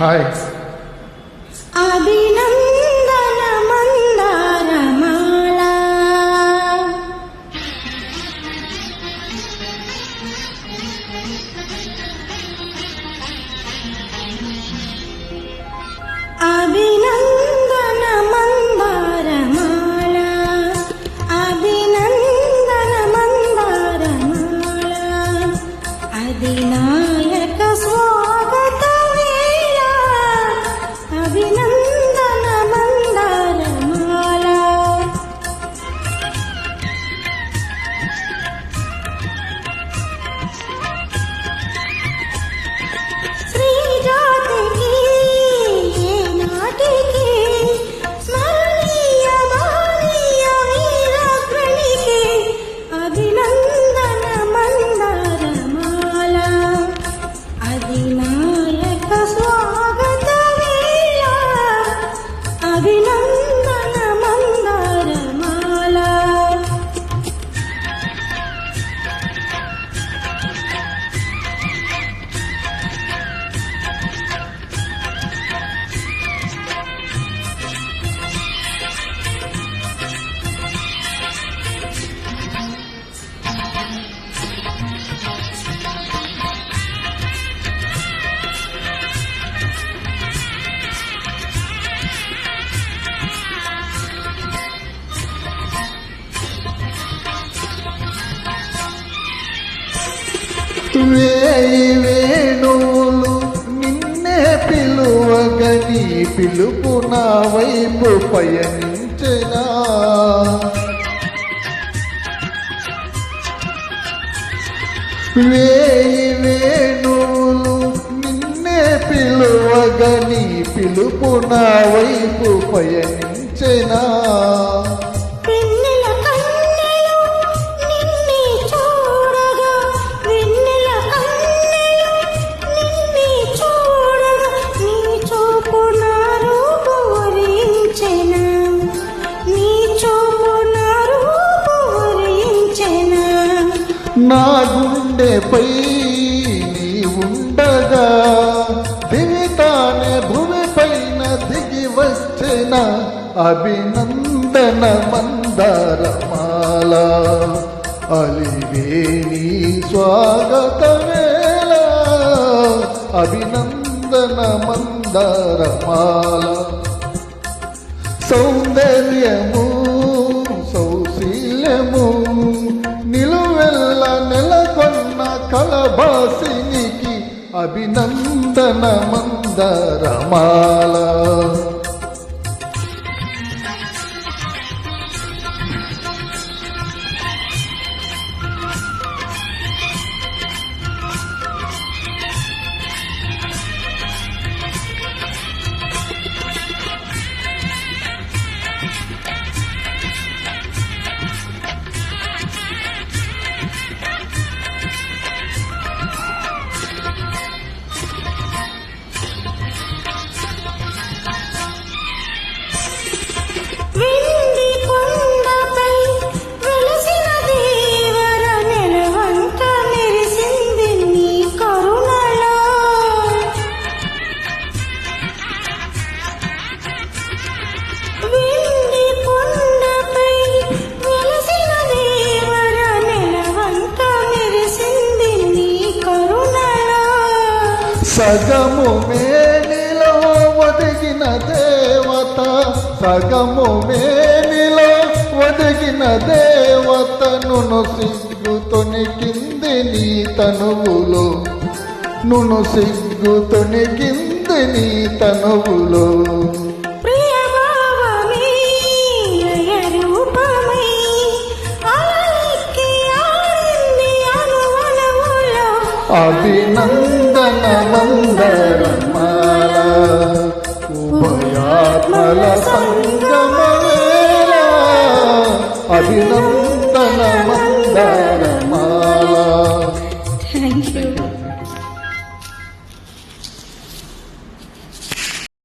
Hi. అభినందన మందారమాల అభినందన మందారమాల అభినందన మందారమాల అధినాయక స్వాగత వేళ అభినందన మందారమాల శ్రీజాతికి నాటికి స్మరణీయ మానీయ వీరాగ్రణికి అభినందన మందారమాల అధినాయక స్వాగత వేళ అభినందన మందారమాల వేయి వేణువులు నిన్నే పిలువగని పిలుపు నా వైపు పయనించెనా. వేయి వేణువులు నిన్నే పిలువగని పిలుపు నా వైపు పయనించెనా. నా గుండెపై నీ ఉండగా దివితానే భూమి పైన దిగి వచ్చిన అభినందన మందారమాల అలివేణి స్వాగత వేళ అభినందన మందారమాల సౌందర్యము సౌశీల్యము నిలువెల్ల నెలకొన్న కలబాసినికి అభినందన మందారమాల. సగము మేనిలో ఒదిగిన దేవత సగము మేనిలో ఒదిగిన దేవతను సిగ్గు తొణికింది నీ తనువులో నును సిగ్గు తొణికింది నీ తనువులో. అభినందన మందారమాల ఉభయాత్మల సంగమ వేళ అభినందన